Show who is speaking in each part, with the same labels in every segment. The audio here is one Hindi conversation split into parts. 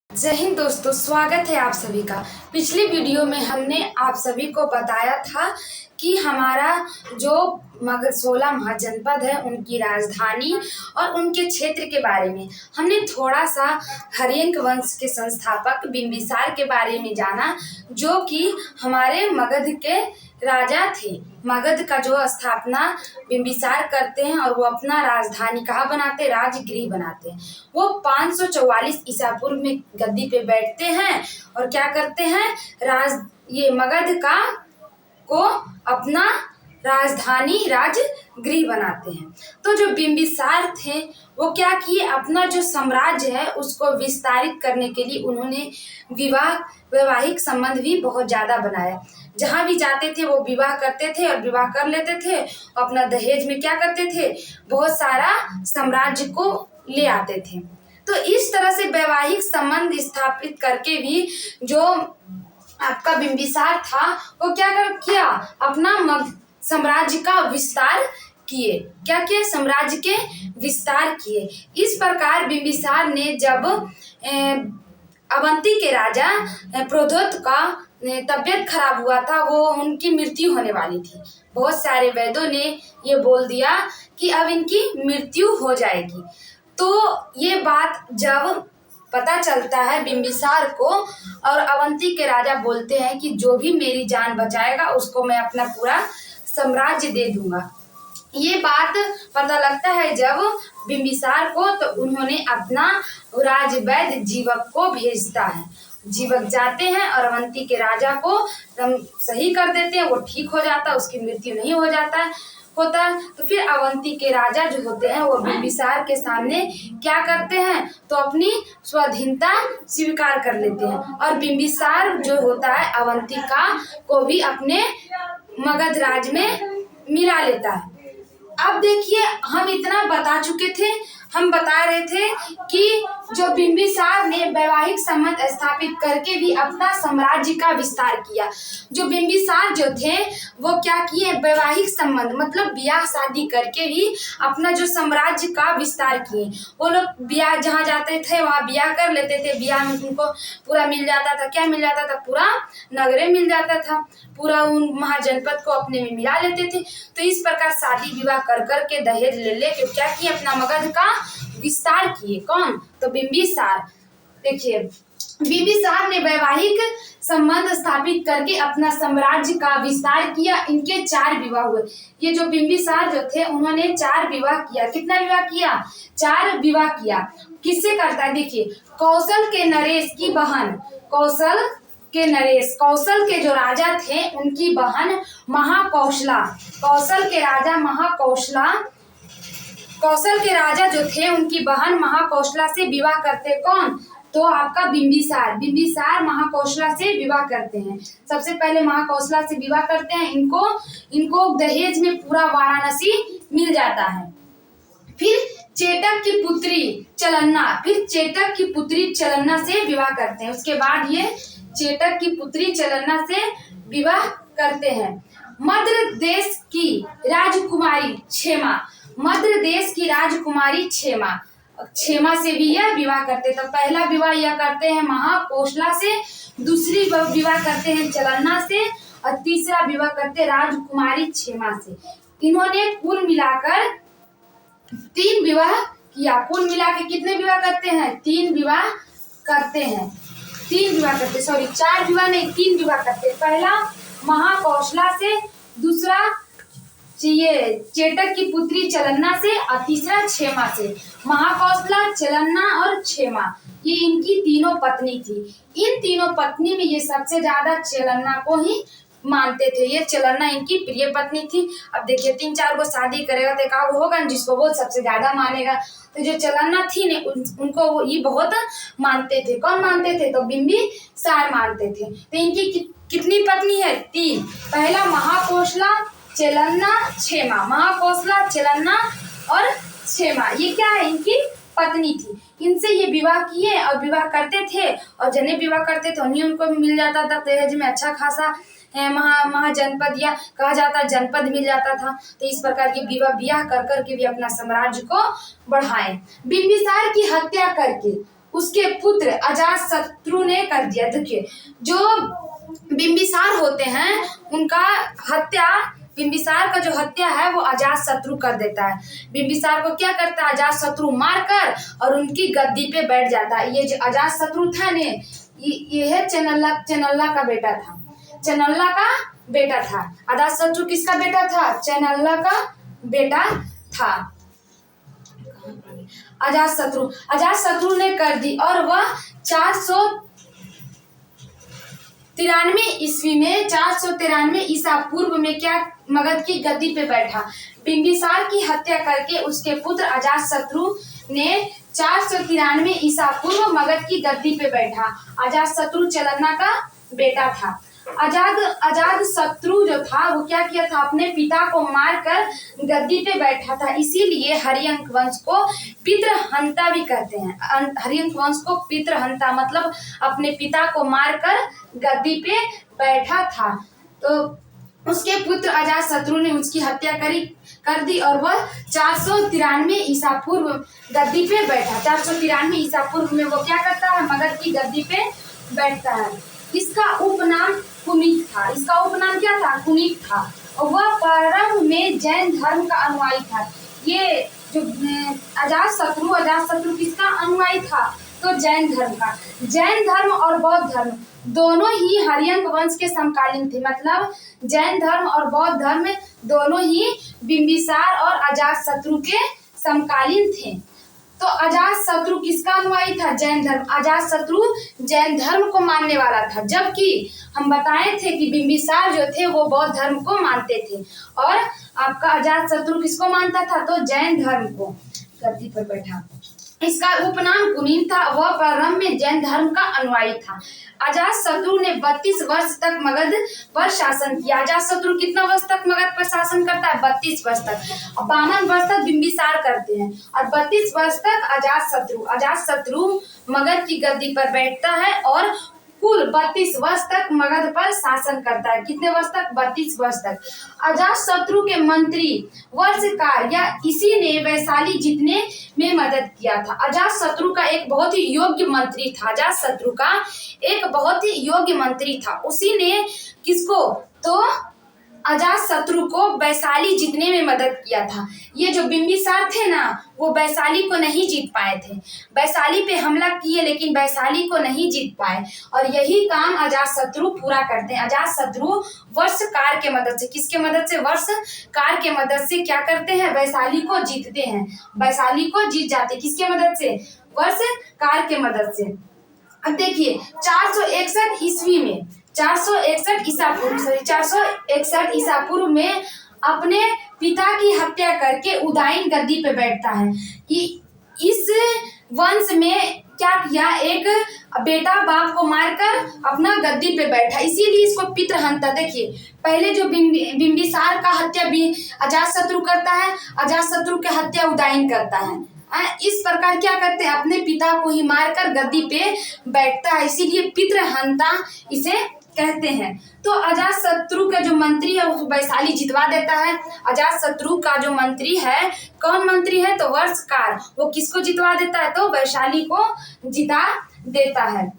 Speaker 1: जय हिंद दोस्तों, स्वागत है आप सभी का। पिछले वीडियो में हमने आप सभी को बताया था कि हमारा जो मगध 16 महाजनपद है उनकी राजधानी और उनके क्षेत्र के बारे में हमने थोड़ा सा हर्यंक वंश के संस्थापक बिंबिसार के बारे में जाना, जो कि हमारे मगध के राजा थे। मगध का जो स्थापना बिंबिसार करते हैं और वो अपना राजधानी कहाँ बनाते, राजगृह बनाते हैं। वो 544 ईसा पूर्व में गद्दी पे बैठते हैं और क्या करते हैं, ये मगध को अपना राजधानी राजगृह बनाते हैं। तो जो बिंबिसार थे वो क्या किए, अपना जो साम्राज्य है उसको विस्तारित करने के लिए उन्होंने वैवाहिक संबंध भी बहुत ज़्यादा बनाया। जहाँ भी जाते थे वो विवाह करते थे और विवाह कर लेते थे। अपना दहेज में क्या करते थे, बहुत सारा साम्राज्य को ले आते थे। तो इस तरह से वैवाहिक संबंध स्थापित करके भी जो आपका बिंबिसार था वो क्या किया, अपना साम्राज्य का विस्तार किए। क्या किए, साम्राज्य के विस्तार किए। इस प्रकार बिंबिसार ने जब अवंती के राजा प्रोद्योत का तबियत खराब हुआ था, वो उनकी मृत्यु होने वाली थी। बहुत सारे वैद्यों ने ये बोल दिया कि अब इनकी मृत्यु हो जाएगी। तो ये बात जब पता चलता है बिंबिसार को, और अवंती के राजा बोलते हैं कि जो भी मेरी जान बचाएगा उसको मैं अपना पूरा साम्राज्य दे दूंगा। ये बात पता लगता है जब बिंबिसार को, तो उन्होंने अपना राजवैद्य जीवक को भेजता है। जीवक जाते हैं और अवंती के राजा को सही कर देते हैं, वो ठीक हो जाता है, उसकी मृत्यु नहीं हो जाता है होता है। तो फिर अवंती के राजा जो होते हैं वो बिंबिसार के सामने क्या करते हैं, तो अपनी स्वाधीनता स्वीकार कर लेते हैं। और बिंबिसार जो होता है अवंतिका को भी अपने मगध राज में मिला लेता है। अब देखिए, हम इतना बता चुके थे, हम बता रहे थे कि जो बिंबिसार ने वैवाहिक संबंध स्थापित करके भी अपना साम्राज्य का विस्तार किया। जो बिंबिसार जो थे वो क्या किए, वैवाहिक संबंध मतलब ब्याह शादी करके भी अपना जो साम्राज्य का विस्तार किए। वो लोग ब्याह जहाँ जाते थे वहाँ ब्याह कर लेते थे। ब्याह में उनको पूरा मिल जाता था, क्या मिल जाता था, पूरा नगरे मिल जाता था, पूरा उन महाजनपद को अपने में मिला लेते थे। तो इस प्रकार शादी विवाह कर करके दहेज ले लेके क्या किए, अपना मगध का विस्तार किए। कौन, तो बिंबिसार। देखिए, बिंबिसार ने वैवाहिक संबंध स्थापित करके अपना साम्राज्य का विस्तार किया। इनके 4 विवाह हुए। ये जो बिंबिसार जो थे उन्होंने 4 विवाह किया। कितना विवाह किया, 4 विवाह किया। किससे करता है, देखिए, कौशल के नरेश की बहन, कौशल के जो राजा थे उनकी बहन महाकौशला, कौशल के राजा जो थे उनकी बहन महाकौशला से विवाह करते। कौन, तो आपका बिंबिसार महाकौशला से विवाह करते हैं। सबसे पहले महाकौशला से विवाह करते हैं। इनको दहेज में पूरा वाराणसी मिल जाता है। फिर चेटक की पुत्री चलन्ना से विवाह करते हैं। उसके बाद ये चेटक की पुत्री चलन्ना से विवाह करते हैं। मद्र देश की राजकुमारी क्षेमा से भी यह विवाह करते। तो पहला विवाह यह करते हैं महाकौशला से, दूसरी विवाह करते हैं चलन्ना से, और तीसरा विवाह करते हैं राजकुमारी क्षेमा से। इन्होंने कुल मिलाकर 3 विवाह किया। कुल मिला के कितने विवाह करते हैं, 3 विवाह करते हैं। 3 विवाह करते, सॉरी 4 विवाह नहीं, 3 विवाह करते। पहला महाकौशला से, दूसरा ये चेटक की पुत्री चलन्ना से, और तीसरा क्षेमा से। महाकौशला, चलन्ना और क्षेमा, ये इनकी तीनों पत्नी थी। इन तीनों पत्नी में ये सबसे ज्यादा चलन्ना को ही मानते थे। ये चलन्ना इनकी प्रिय पत्नी थी। अब देखिए, 3-4 को शादी करेगा तो एक होगा जिसको वो सबसे ज्यादा मानेगा। तो जो चलन्ना थी ने उनको वो ये बहुत मानते थे। कौन मानते थे, तो बिंबिसार मानते थे। तो इनकी कितनी पत्नी है, 3। पहला महाकौशला, चलन्ना, क्षेमा। महाकौशला, चलन्ना और क्षेमा, ये क्या है, इनकी पत्नी थी। इनसे ये विवाह किए और विवाह करते थे, और जने विवाह करते थे उन्हीं उनको भी मिल जाता था दहेज में अच्छा खासा महाजनपद, या कहा जाता जनपद मिल जाता था। तो इस प्रकार के ब्याह कर करके भी अपना साम्राज्य को बढ़ाए। बिंबिसार की हत्या करके उसके पुत्र अजातशत्रु ने कर दिया। देखिए, जो बिंबिसार होते हैं उनका हत्या, बिंबिसार का जो हत्या है वो अजातशत्रु कर देता है। बिंबिसार को क्या करता है, अजातशत्रु मारकर और उनकी गद्दी पे बैठ जाता है। ये जो अजातशत्रु था ने, ये है चेनल्ला का बेटा था, चेनल्ला का बेटा था। अजातशत्रु किसका बेटा था, चेनल्ला का बेटा था। अजातशत्रु ने कर दी और वह 493 ईस्वी में, 493 ईसा पूर्व में क्या मगध की गद्दी पे बैठा। बिंबिसार की हत्या करके उसके पुत्र अजातशत्रु ने 493 ईसा पूर्व मगध की गद्दी पे बैठा। अजातशत्रु चेनल्ला का बेटा था। अजातशत्रु जो था वो क्या किया था, अपने पिता को मारकर गद्दी पे बैठा था। इसीलिए हरियंक वंश को पितृहंता भी कहते हैं। हरियंक वंश को पितृहंता मतलब अपने पिता को मारकर गद्दी पे बैठा था। तो उसके पुत्र अजातशत्रु ने उसकी हत्या कर दी और वह 493 ईसा पूर्व गद्दी पे बैठा। 493 ईसा पूर्व में वो क्या करता है, मगध की गद्दी पे बैठता है। इसका उपनाम कुनिक था। इसका उपनाम क्या था, कुनिक था। और वह प्रारंभ में जैन धर्म का अनुयायी था। ये जो अजातशत्रु किसका अनुयायी था, तो जैन धर्म का। जैन धर्म और बौद्ध धर्म दोनों ही हरियंक वंश के समकालीन थे। मतलब जैन धर्म और बौद्ध धर्म दोनों ही बिंबिसार और अजातशत्रु के समकालीन थे। तो अजातशत्रु किसका अनुयायी था, जैन धर्म। अजातशत्रु जैन धर्म को मानने वाला था, जबकि हम बताए थे कि बिंबिसार जो थे वो बौद्ध धर्म को मानते थे। और आपका अजातशत्रु किसको मानता था, तो जैन धर्म को। गद्दी पर बैठा। इसका उपनाम कुनिन था। वह प्रारंभ में जैन धर्म का अनुयायी था। अजातशत्रु ने 32 वर्ष तक मगध पर शासन किया। अजातशत्रु कितना वर्ष तक मगध पर शासन करता है, 32 वर्ष तक। 52 वर्ष तक बिंबिसार करते हैं और 32 वर्ष तक अजातशत्रु मगध की गद्दी पर बैठता है और कुल 32 वर्ष तक मगध पर शासन करता है। कितने वर्ष तक, 32 वर्ष तक। अजातशत्रु के मंत्री वर्षकार या इसी ने वैशाली जीतने में मदद किया था। अजातशत्रु का एक बहुत ही योग्य मंत्री था। अजातशत्रु का एक बहुत ही योग्य मंत्री था। उसी ने किसको, तो अजातशत्रु को वैशाली जीतने में मदद किया था। ये जो बिंबिसार थे ना, वो वैशाली को नहीं जीत पाए थे। वैशाली पे हमला किए लेकिन वैशाली को नहीं जीत पाए और यही काम अजातशत्रु पूरा करते हैं। अजातशत्रु वर्षकार के मदद से, किसके मदद से, वर्षकार के मदद से क्या करते हैं, वैशाली को जीतते हैं। वैशाली को जीत जाते, किसके मदद से, वर्षकार के मदद से। अब देखिए 461 ईस्वी में, 461 ईसा पूर्व में अपने पिता की हत्या करके उदाइन गद्दी पे बैठता है। कि इस वंश में क्या किया, एक बेटा बाप को मारकर अपना गद्दी पे बैठा, इसीलिए इसको पितृहंता। देखिए पहले जो बिंबिसार का हत्या भी अजातशत्रु करता है, अजातशत्रु की हत्या उदाइन करता है। इस प्रकार क्या करते हैं, अपने पिता को ही मारकर गद्दी पे बैठता है, इसीलिए पितृहंता इसे कहते हैं। तो अजातशत्रु का जो मंत्री है वो वैशाली जितवा देता है। अजातशत्रु का जो मंत्री है, कौन मंत्री है, तो वर्षकार, वो किसको जितवा देता है, तो वैशाली को जिता देता है।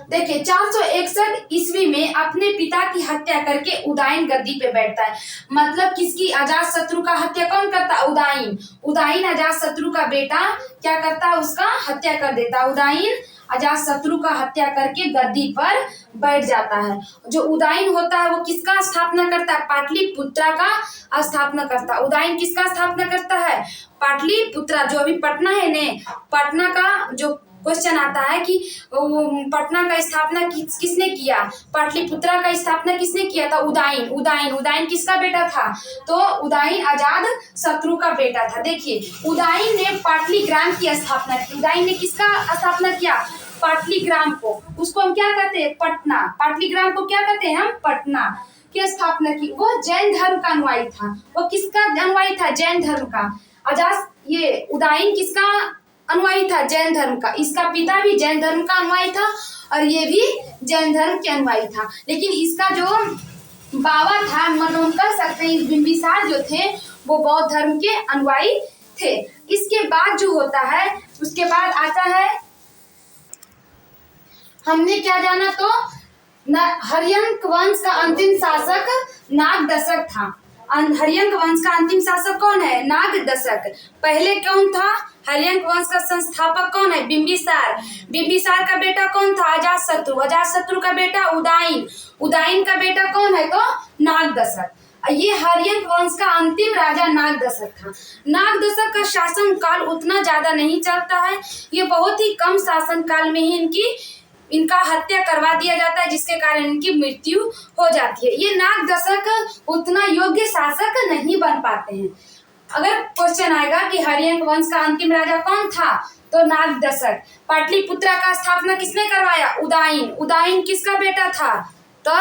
Speaker 1: देखिए 461 ईस्वी में अपने पिता की हत्या करके उदाइन गद्दी पे बैठता है। मतलब किसकी, अजातशत्रु का हत्या कौन करता है, उदाइन अजातशत्रु का बेटा क्या करता है, उसका हत्या कर देता है। उदाइन अजातशत्रु का हत्या करके गद्दी पर बैठ जाता है। जो उदाइन होता है वो किसका स्थापना करता है, पाटलिपुत्रा का स्थापना करता है। उदाइन किसका स्थापना करता है, पाटलिपुत्रा, जो अभी पटना है ने, पटना का जो क्वेश्चन आता है कि पटना का स्थापना किसने किया, पाटलिपुत्रा का स्थापना किसने किया था, उदाइन किसका बेटा था, तो उदाइन अजातशत्रु का बेटा था। देखिए उदाइन ने पाटलिग्राम की स्थापना की। उदाइन ने किसका स्थापना किया, पाटलिग्राम को, उसको हम क्या कहते हैं, पटना। पाटलिग्राम को क्या कहते हैं हम, पटना की स्थापना की। वो जैन धर्म का अनुयायी था। वो किसका अनुयायी था, जैन धर्म का। ये उदाइन किसका अनुयायी था, जैन धर्म का। इसका पिता भी जैन धर्म का अनुयायी था और ये भी जैन धर्म के अनुयायी था। लेकिन इसका जो बाबा था, मतलब हम कह सकते हैं बिंबिसार जो थे वो बौद्ध धर्म के अनुयायी थे। इसके बाद जो होता है, उसके बाद आता है हमने क्या जाना तो हर्यंक वंश का अंतिम शासक नागदशक था। हर्यंक वंश का अंतिम शासक कौन है? नागदशक। पहले कौन था? हर्यंक वंश का संस्थापक कौन है? बिंबिसार। बिंबिसार का बेटा कौन था? अजातशत्रु। अजातशत्रु का बेटा उदयन। उदयन का बेटा कौन है तो नागदशक। ये हर्यंक वंश का अंतिम राजा नागदशक था। नागदशक का शासन काल उतना ज्यादा नहीं चलता है, ये बहुत ही कम शासन काल में ही इनका हत्या करवा दिया जाता है, जिसके कारण इनकी मृत्यु हो जाती है। ये नागदशक उतना योग्य शासक नहीं बन पाते हैं। अगर क्वेश्चन आएगा कि हर्यंक वंश का अंतिम राजा कौन था तो नागदशक। पाटलिपुत्रा का स्थापना किसने करवाया? उदयन। उदयन किसका बेटा था? तो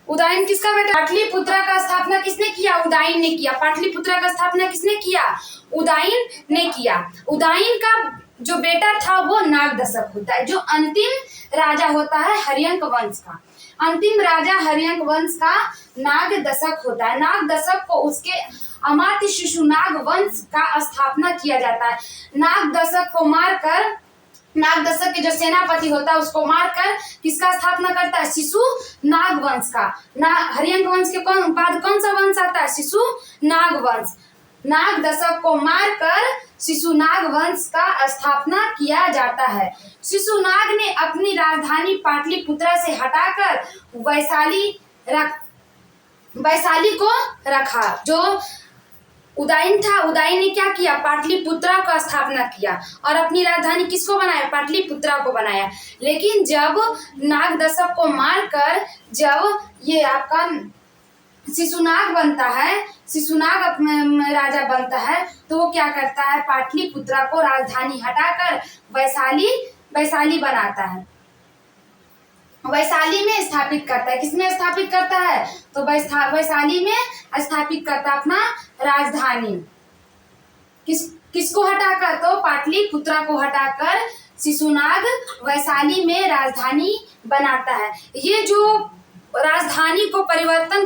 Speaker 1: उदयन किसका बेटा? पाटलिपुत्रा का स्थापना किसने किया? उदयन ने किया। पाटलिपुत्रा का स्थापना किसने किया? उदयन ने किया। उदयन का जो बेटा था वो नागदशक होता है। जो अंतिम राजा होता है हर्यंक वंश का, अंतिम राजा हर्यंक वंश का नागदशक होता है। नागदशक को उसके अमात्य शिशुनाग वंश का स्थापना किया जाता है। नागदशक को मारकर, नागदशक के जो सेनापति होता है उसको मारकर किसका स्थापना करता है? शिशुनाग वंश का। हर्यंक वंश के बाद कौन सा वंश आता है? शिशुनाग वंश। नागदशक को मारकर शिशुनाग वंश का स्थापना किया जाता है। शिशुनाग ने अपनी राजधानी पाटलिपुत्रा से हटाकर वैशाली को रखा। जो उदयन था, उदयन ने क्या किया? पाटलिपुत्रा का स्थापना किया और अपनी राजधानी किसको बनाया? पाटलिपुत्रा को बनाया। लेकिन जब नागदशक को मारकर जब ये आपका शिशुनाग बनता है, शिशुनाग राजा बनता है, तो वो क्या करता है? पाटलिपुत्रा को राजधानी हटाकर वैशाली बनाता है, वैशाली में स्थापित करता है। किसमें स्थापित करता है? तो वैशाली में स्थापित करता है अपना राजधानी। किसको हटाकर? तो पाटलिपुत्रा को हटाकर शिशुनाग वैशाली में राजधानी बनाता है। ये जो राजधानी को परिवर्तन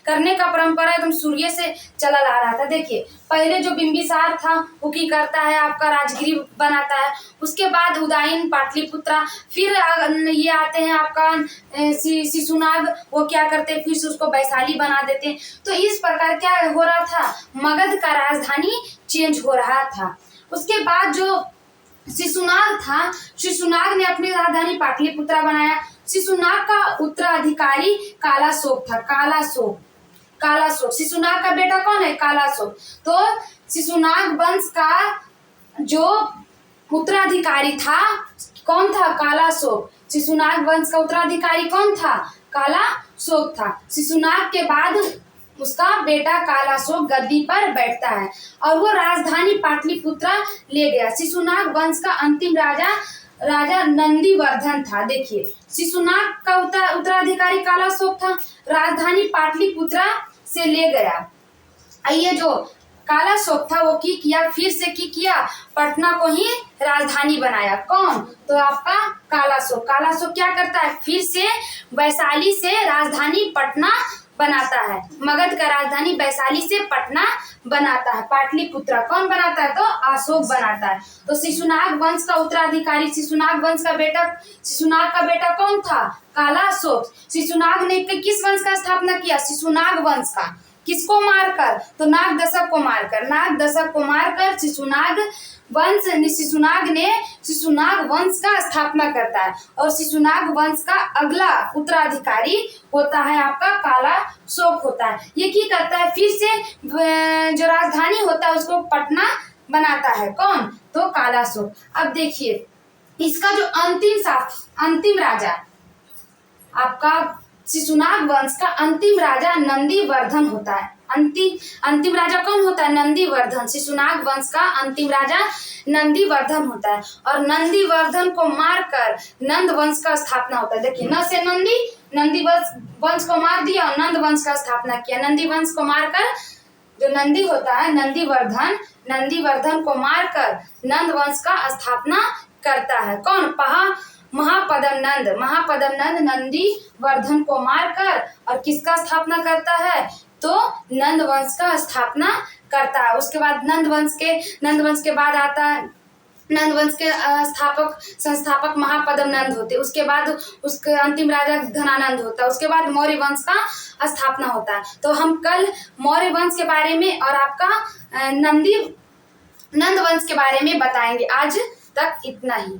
Speaker 1: करने का परंपरा एकदम सूर्य से चला आ रहा था। देखिए पहले जो बिंबिसार था वो की करता है आपका राजगिरी बनाता है, उसके बाद उदयन पाटलिपुत्रा, फिर ये आते हैं आपका शिशुनाग, वो क्या करते हैं? फिर से उसको वैशाली बना देते हैं। तो इस प्रकार क्या हो रहा था? मगध का राजधानी चेंज हो रहा था। उसके बाद जो शिशुनाग था, शिशुनाग ने अपनी राजधानी पाटलिपुत्रा बनाया। शिशुनाग का उत्तराधिकारी कालाशोक था। कालाशोक शिशुनाग का बेटा कौन है? कालाशोक। तो शिशुनाग वंश का जो उत्तराधिकारी था कौन था? कालाशोक। शिशुनाग वंश का उत्तराधिकारी कौन था? कालाशोक था। शिशुनाग के बाद उसका बेटा कालाशोक गद्दी पर बैठता है और वो राजधानी पाटलिपुत्रा ले गया। शिशुनाग वंश का अंतिम राजा नंदीवर्धन था। देखिए शिशुनाग का उत्तराधिकारी कालाशोक था, राजधानी पाटलिपुत्रा से ले गया। ये जो कालाशोक था वो फिर से किया पटना को ही राजधानी बनाया। कौन? तो आपका कालाशोक। कालाशोक क्या करता है? फिर से वैशाली से राजधानी पटना बनाता है। मगध का राजधानी वैशाली से पटना बनाता है। पाटलिपुत्रा कौन बनाता है? तो अशोक बनाता है। तो शिशुनाग वंश का उत्तराधिकारी, शिशुनाग का बेटा कौन था? कालाशोक। शिशुनाग ने किस वंश का स्थापना किया? शिशुनाग वंश का। किसको मारकर? तो नागदशक को मारकर शिशुनाग वंश का स्थापना करता है और शिशुनाग वंश का अगला उत्तराधिकारी होता है आपका कालाशोक होता है। ये की करता है? फिर से जो राजधानी होता है उसको पटना बनाता है। कौन? तो कालाशोक। अब देखिए इसका जो अंतिम राजा आपका शिशुनाग वंश का अंतिम राजा नंदीवर्धन होता है। अंतिम राजा कौन होता है? नंदीवर्धन। शिशुनाग वंश का अंतिम राजा नंदीवर्धन होता है और नंदीवर्धन को मारकर नंद वंश का स्थापना होता है। देखिए न से नंदी वंश को मार दिया और नंद वंश का स्थापना किया। नंदी वंश को मारकर जो नंदी होता है नंदीवर्धन को मारकर नंद वंश का स्थापना करता है। कौन? महापद्म नंद नंदीवर्धन को मारकर और किसका स्थापना करता है? तो नंद वंश का स्थापना करता है। उसके बाद नंद वंश के बाद आता है नंद वंश के संस्थापक महापद्म नंद होते, उसके बाद उसके अंतिम राजा धनानंद होता, उसके बाद मौर्य वंश का स्थापना होता है। तो हम कल मौर्य वंश के बारे में और आपका नंद वंश के बारे में बताएंगे। आज तक इतना ही।